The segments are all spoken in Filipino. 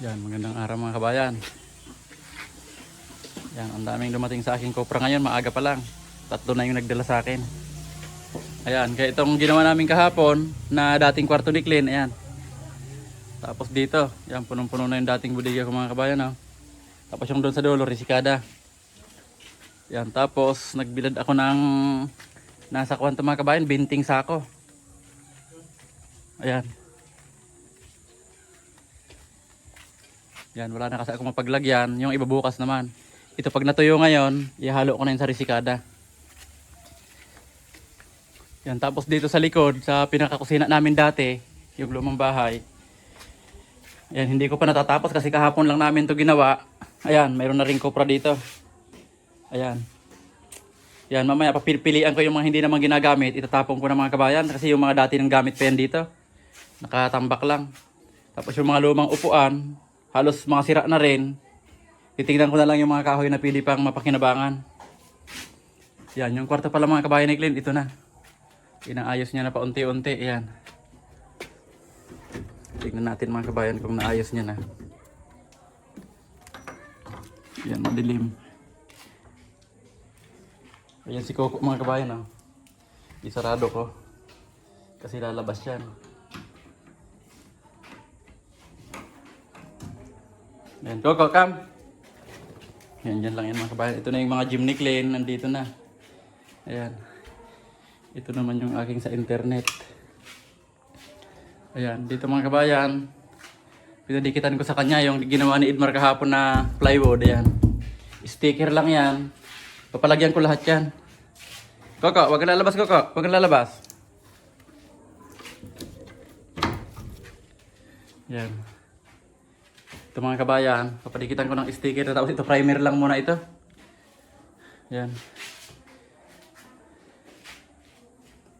Yan, magandang araw mga kabayan. Yan, ang daming dumating sa aking kopra ngayon, maaga pa lang. 3 na yung nagdala sa akin. Ayan, kaya itong ginawa namin kahapon na dating kwarto ni Clean, ayan. Tapos dito, yan, punong-puno na yung dating bodega ko mga kabayan. Oh. Tapos yung doon sa dulo, risikada. Yan, tapos nagbilad ako ng nasa kwanto mga kabayan, 20 sako. Ayan. Yan, wala na kasi ako mapaglagyan. Yung iba bukas naman. Ito pag natuyo ngayon, ihalo ko na yun sa risikada. Yan, tapos dito sa likod, sa pinakakusina namin dati, yung lumang bahay. Yan, hindi ko pa natatapos kasi kahapon lang namin to ginawa. Ayan, mayroon na ring kopra dito. Ayan. Yan, mamaya papipilian ko yung mga hindi naman ginagamit. Itatapon ko na mga kabayan kasi yung mga dati nang gamit pa yan dito. Nakatambak lang. Tapos yung mga lumang upuan, halos mga sira na rin. Titingnan ko na lang yung mga kahoy na pili pang mapakinabangan. Yan, yung kwarto pala mga kabayan ni Clint, ito na. Inaayos niya na paunti-unti. Yan. Tingnan natin mga kabayan kung naayos niya na. Yan, madilim. Ayan si Coco mga kabayan. Oh. Isarado ko. Kasi lalabas yan. Ayan, Coco, come! Yan, dyan lang yan mga kabayan. Ito na yung mga gym ni Clint. Nandito na. Ayan. Ito naman yung aking sa internet. Ayan, dito mga kabayan. Pinadikitan ko sa kanya yung ginawa ni Edmar kahapon na plywood. Ayan. Sticker lang yan. Papalagyan ko lahat yan. Coco, wag ka lalabas, Coco. Wag ka lalabas. Yan. Ito mga kabayan, papadikitan ko ng sticker. Tapos ito primer lang muna ito. Yan.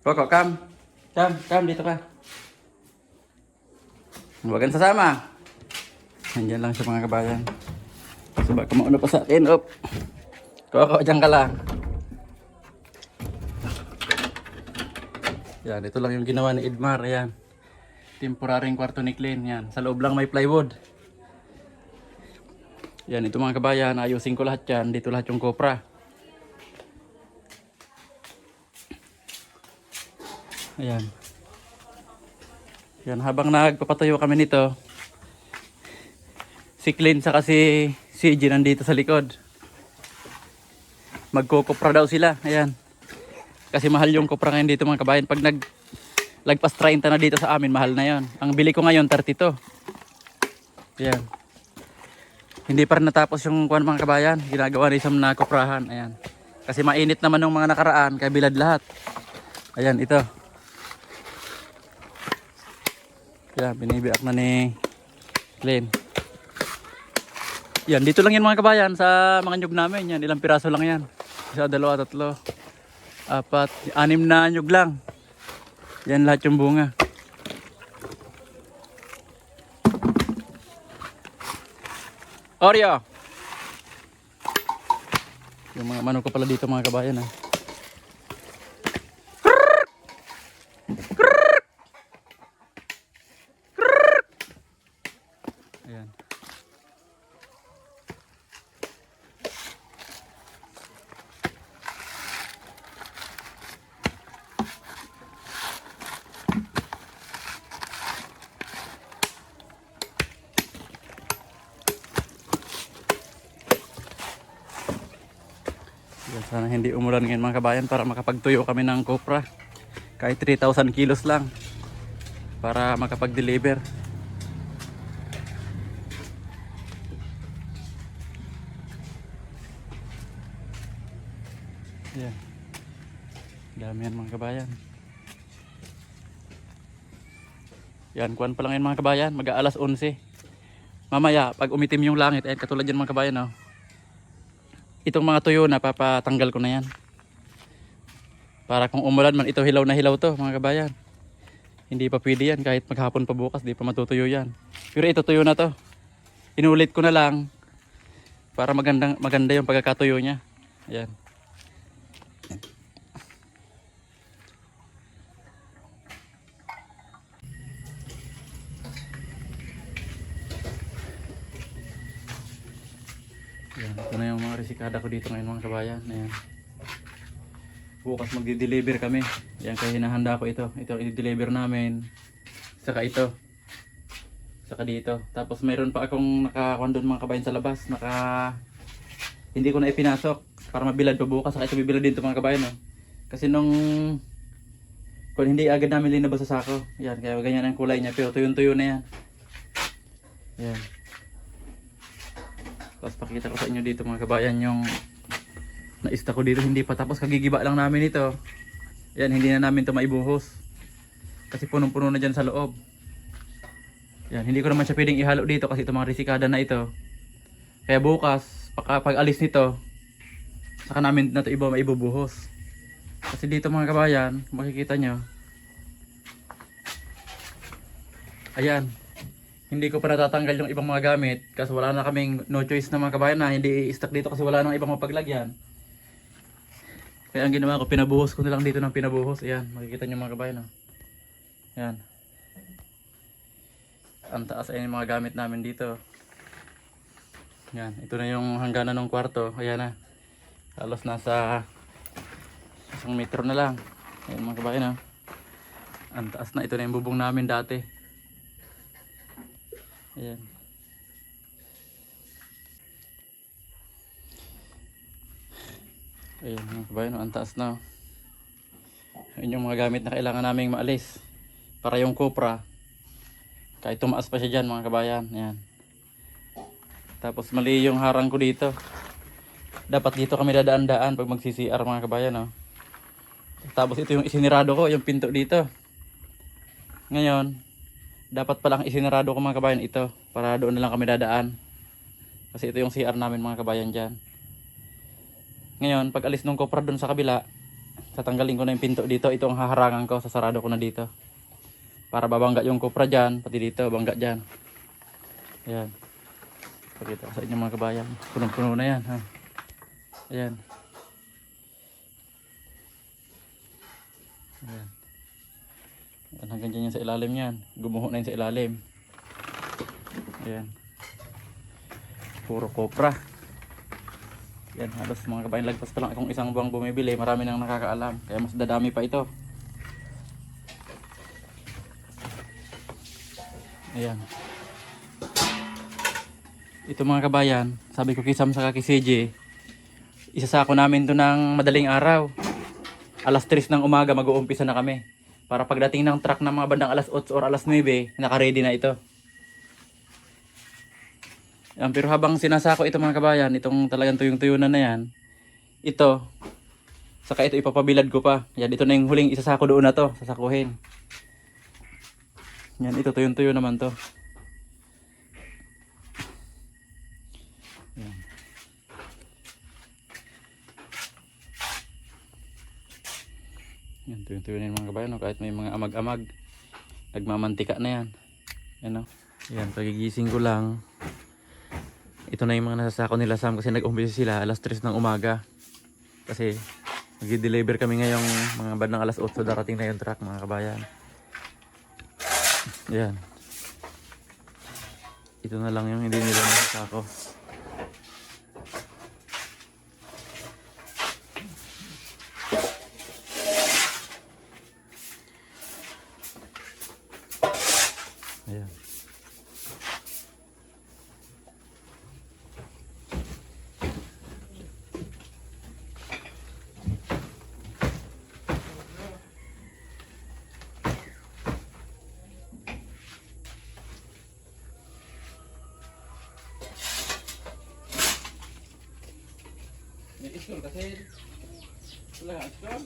Coco, come. Come dito ka. Huwag kang sasama. Nandiyan lang siya mga kabayan. So baka mauna pa sa akin. Op. Coco, dyan ka lang. Yan, ito lang yung ginawa ni Edmar. Ayan. Temporaryong kwarto ni Clint. Yan. Sa loob lang may plywood. Yan, ito mga kabayan. Ayusin ko lahat yan. Dito lahat yung kopra. Ayan. Yan, habang nagpapatayo kami nito, si Clint saka si CG nandito sa likod. Magkukopra daw sila. Ayan. Kasi mahal yung kopra ngayon dito mga kabayan. Pag lagpas 30 na dito sa amin, mahal na yon. Ang bili ko ngayon, 32. Ayan. Hindi pa rin natapos yung kuwan mga kabayan. Ginagawa ni Sam na koprahan. Ayan. Kasi mainit naman ng mga nakaraan, kaya bilad lahat. Ayan, ito. Yan, binibiak na ni Clint. Yan, dito lang yan mga kabayan sa mga nyug namin. Yan, ilang piraso lang yan. 1, 2, 3, 4, 6 na nyug lang. Yan lahat yung bunga. Oreo! Yung mga manok ko pala dito mga kabayan. Ha. Ayan. Yan, sana hindi umulan ngayon mga kabayan para makapagtuyo kami ng kopra. Kahit 3,000 kilos lang para makapag-deliver. Yan. Dami yan mga kabayan. Yan, kuwan pa lang yan mga kabayan. Mag-aalas 11. Mamaya, pag umitim yung langit, ayan, katulad yan mga kabayan. Oh. Itong mga tuyo na, papatanggal ko na yan. Para kung umulan man, ito hilaw na hilaw to mga kabayan. Hindi pa pwede yan, kahit maghapon pa bukas, di pa matutuyo yan. Pero ito tuyo na to. Inulit ko na lang para maganda yung pagkakatuyo niya. Ayan. Yan, ito na yung mga resikada ko dito ngayon mga kabayan. Ayan. Bukas magdi-deliver kami. Yan, kaya hinahanda ko ito. Ito i-deliver namin. Saka ito. Saka dito. Tapos mayroon pa akong nakakuan doon mga kabayan sa labas. Hindi ko na ipinasok para mabilad pa bukas. Saka ito bibilad din ito mga kabayan. No? Kasi nung kung hindi agad namin linabas sa sako. Yan, kaya ganyan ang kulay niya. Pero tuyo-tuyo na yan. Yan. Tapos pakita ko sa inyo dito mga kabayan yung naista ko dito. Hindi pa tapos, kagigiba lang namin ito. Yan, hindi na namin ito maibuhos. Kasi punong-puno na dyan sa loob. Yan, hindi ko naman siya pwedeng ihalo dito kasi ito mga resikada na ito. Kaya bukas, pag alis nito, saka namin na ito maibubuhos. Kasi dito mga kabayan, makikita nyo. Ayan. Hindi ko pa natatanggal yung ibang mga gamit kasi wala na kaming no choice na mga kabayan na hindi i-stock dito kasi wala nang ibang mapaglagyan. Kaya ang ginawa ko, pinabuhos ko na lang dito ng pinabuhos. Ayan, makikita nyo mga kabayan. Ayan. Ang taas ay yung mga gamit namin dito. Ayan, ito na yung hangganan ng kwarto. Ayan na. Halos nasa 1 metro na lang. Ayan mga kabayan. Ang taas na, ito na yung bubong namin dati. Ayan. Ayan mga kabayan, ang taas na. Ayan yung mga gamit na kailangan naming maalis. Para yung Cupra, kahit tumaas pa siya dyan mga kabayan. Ayan. Tapos mali yung harang ko dito. Dapat dito kami dadaan-daan pag mag-CCR mga kabayan. Oh. Tapos ito yung isinirado ko, yung pinto dito. Ngayon, dapat palang isinarado ko mga kabayan ito para doon na lang kami dadaan. Kasi ito yung CR namin mga kabayan dyan. Ngayon, pag alis ng Cupra doon sa kabila, tatanggalin ko na yung pinto dito. Ito ang haharangan ko, sasarado ko na dito. Para babangga yung Cupra dyan, pati dito, bangga dyan. Ayan. Pakita ko sa inyo mga kabayan. Punong-puno na yan. Ha? Ayan. Ayan. Hanggang dyan yan sa ilalim yan. Gumuho na yun sa ilalim. Ayan. Puro Cupra. Yan, halos mga kabayan, lagpas pa lang akong isang buwang bumibili. Marami nang nakakaalam. Kaya mas dadami pa ito. Ayan. Ito mga kabayan, sabi ko kay Sam sa kay CJ, isasako namin to ng madaling araw. Alas 3 ng umaga mag-uumpisa na kami. Para pagdating ng truck ng mga bandang alas 8 or alas 9, naka-ready na ito. Yan, pero habang sinasako ito mga kabayan, itong talagang tuyong-tuyo na yan, ito, saka ito ipapabilad ko pa. Yan, ito na yung huling isasako doon na to, sasakuhin. Yan, ito tuyong-tuyo naman to. Yan. Yan, tuyong-tuyo na yung mga kabayan, no? Kahit may mga amag-amag, nagmamantika na yan. Yan, no? Yan, pagigising ko lang. Ito na yung mga nasasako nila Sam kasi nag-umpisa sila alas 3 ng umaga. Kasi mag-deliver kami ngayong mga bandang alas 8 darating na yung truck mga kabayan. Yan. Ito na lang yung hindi nila nasasako. Ayan. May iskol kasi wala nga iskol.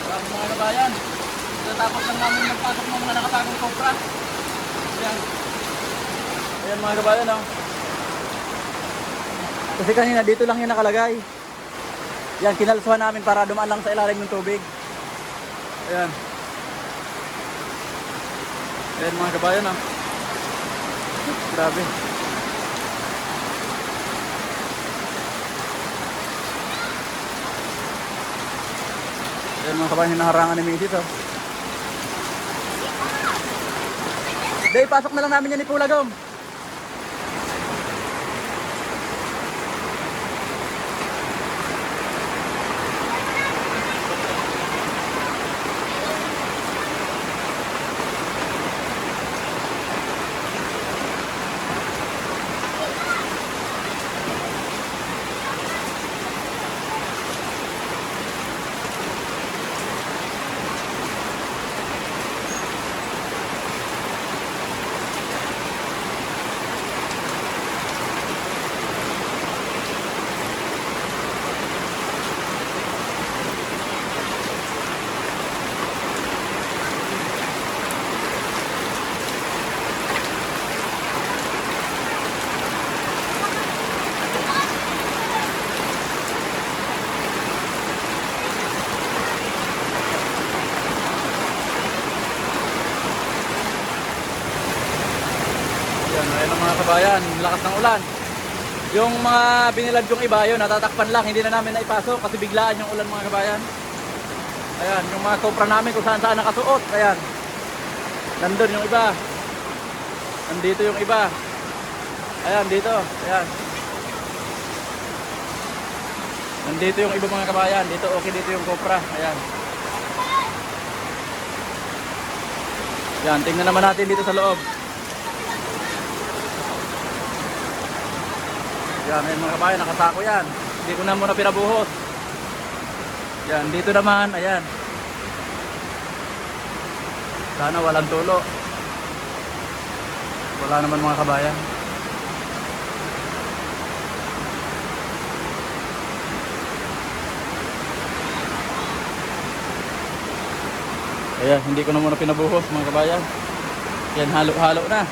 Maraming mga kabayan, natapos lang namin magpasok ng mga nakatagong Cupra. Ayan. Ayan mga kabayan, oh. Kasi kanina dito lang yung nakalagay. Yan, kinalsuhan namin para dumaan lang sa ilalim ng tubig. Ayan. Ayan mga kabayan, oh. Grabe. Ayan mga kabayan, hinaharangan ni Missy to. Day, pasok na lang namin yan ni Kulagom. Ayan ang mga kabayan, lakas ng ulan. Yung mga binilad yung iba, yun, natatakpan lang, hindi na namin naipasok kasi biglaan yung ulan mga kabayan. Ayan, yung mga kompra namin kung saan saan nakasuot, ayan. Nandun yung iba. Nandito yung iba. Ayan, dito, ayan. Nandito yung iba mga kabayan, dito okay dito yung kompra, ayan. Ayan, tingnan naman natin dito sa loob. Yan, ayan mga kabayan, nakasako yan. Hindi ko na muna pinabuhos. Yan, dito naman, ayan. Sana walang tulo. Wala naman mga kabayan. Ayan, hindi ko na muna pinabuhos mga kabayan. Yan, halo-halo na.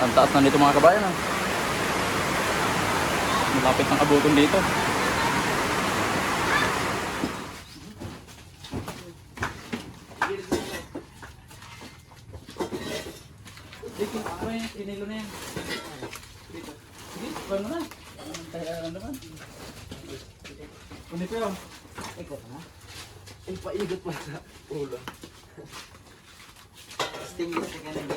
Ang taas na nito mga kabayan. Malapit ng abuton dito. Dito, sinilo na yan. Dito. Sige, paano na? Tayo naman. Kunito yun. Ikot na? Ay, paigot pa sa ulo. Stingis ka na.